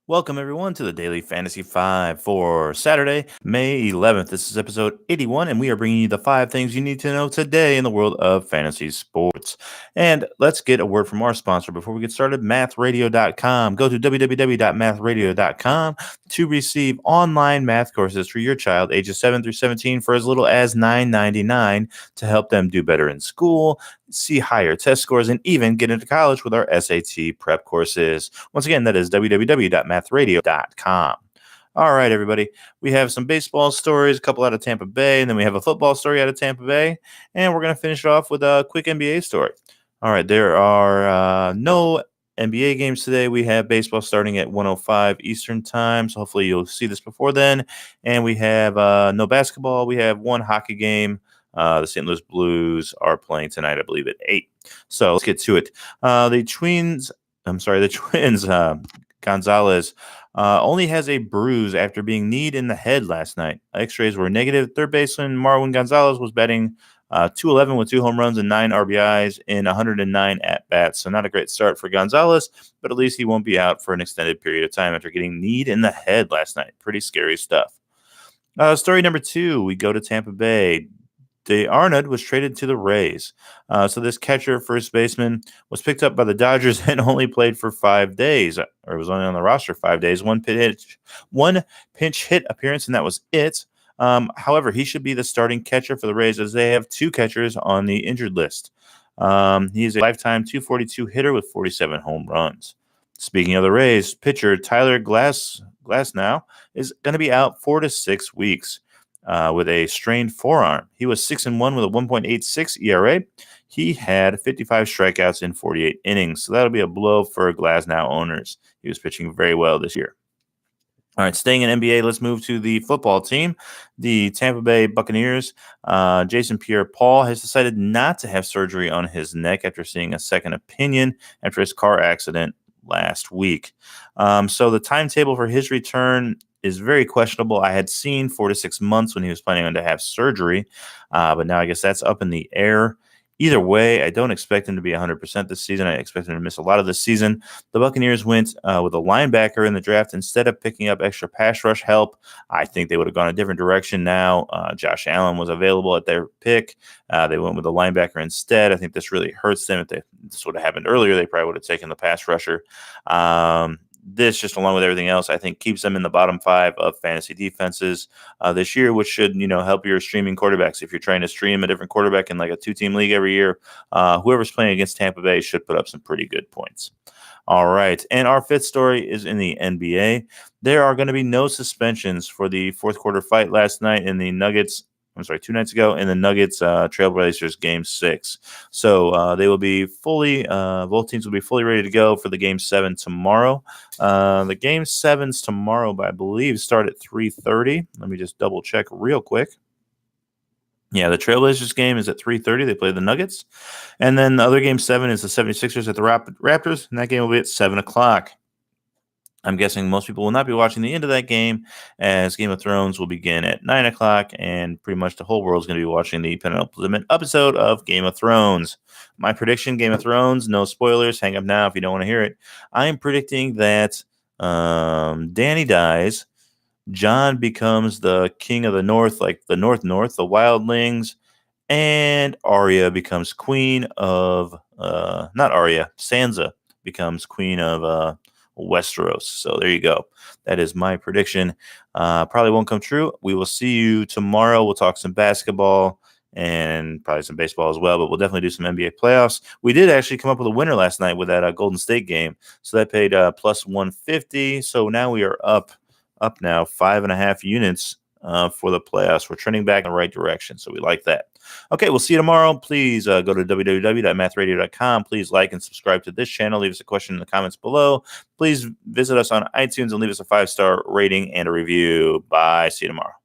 Welcome, everyone, to the Daily Fantasy 5 for Saturday, May 11th. This is episode 81, and we are bringing you the 5 things you need to know today in the world of fantasy sports. And let's get a word from our sponsor before we get started, mathradio.com. Go to www.mathradio.com to receive online math courses for your child ages 7 through 17 for as little as $9.99 to help them do better in school, see higher test scores, and even get into college with our SAT prep courses. Once again, that is www.mathradio.com. All right, everybody. We have some baseball stories, a couple out of Tampa Bay, and then we have a football story out of Tampa Bay, and we're going to finish it off with a quick NBA story. All right, there are no NBA games today. We have baseball starting at 1:05 Eastern time, so hopefully you'll see this before then. And we have no basketball. We have one hockey game. The St. Louis Blues are playing tonight, I believe, at 8. So let's get to it. The Twins, Gonzalez, only has a bruise after being kneed in the head last night. X-rays were negative. Third baseman Marwin Gonzalez was batting .211 with 2 home runs and 9 RBIs in 109 at-bats. So not a great start for Gonzalez, but at least he won't be out for an extended period of time after getting kneed in the head last night. Pretty scary stuff. Story number 2, we go to Tampa Bay. Arnold was traded to the Rays. So this catcher, first baseman, was picked up by the Dodgers and only played for 5 days, or was only on the roster 5 days. One pinch hit appearance, and that was it. However, he should be the starting catcher for the Rays as they have 2 catchers on the injured list. He is a lifetime .242 hitter with 47 home runs. Speaking of the Rays, pitcher Tyler Glasnow is going to be out 4 to 6 weeks. With a strained forearm. He was 6-1 with a 1.86 ERA. He had 55 strikeouts in 48 innings, so that'll be a blow for Glasnow owners. He was pitching very well this year. All right, staying in NBA, let's move to the football team. The Tampa Bay Buccaneers, Jason Pierre-Paul has decided not to have surgery on his neck after seeing a second opinion after his car accident last week. So the timetable for his return is very questionable. I had seen 4 to 6 months when he was planning on to have surgery, but now I guess that's up in the air. Either way, I don't expect him to be 100% this season. I expect him to miss a lot of this season. The Buccaneers went with a linebacker in the draft instead of picking up extra pass rush help. I think they would have gone a different direction now. Josh Allen was available at their pick. They went with a linebacker instead. I think this really hurts them. If this would have happened earlier, they probably would have taken the pass rusher. This, just along with everything else, I think keeps them in the bottom 5 of fantasy defenses this year, which should, help your streaming quarterbacks. If you're trying to stream a different quarterback in like a 2-team league every year, whoever's playing against Tampa Bay should put up some pretty good points. All right. And our 5th story is in the NBA. There are going to be no suspensions for the fourth quarter fight last night in the Nuggets. 2 nights ago in the Nuggets Trailblazers Game 6. So they will be both teams will be fully ready to go for the Game 7 tomorrow. The Game 7s tomorrow, I believe, start at 3:30. Let me just double check real quick. Yeah, the Trailblazers game is at 3:30. They play the Nuggets. And then the other Game 7 is the 76ers at the Raptors, and that game will be at 7 o'clock. I'm guessing most people will not be watching the end of that game, as Game of Thrones will begin at 9 o'clock, and pretty much the whole world is going to be watching the penultimate episode of Game of Thrones. My prediction, Game of Thrones, no spoilers, hang up now if you don't want to hear it. I am predicting that Dany dies, Jon becomes the king of the North, like the North, the wildlings, and Arya becomes queen of, not Arya, Sansa becomes queen of Westeros. So there you go. That is my prediction. Probably won't come true. We will see you tomorrow. We'll talk some basketball and probably some baseball as well, but we'll definitely do some NBA playoffs. We did actually come up with a winner last night with that Golden State game. So that paid plus 150. So now we are up now 5.5 units for the playoffs. We're trending back in the right direction. So we like that. Okay, we'll see you tomorrow. Please go to www.mathradio.com. Please like and subscribe to this channel. Leave us a question in the comments below. Please visit us on iTunes and leave us a 5-star rating and a review. Bye. See you tomorrow.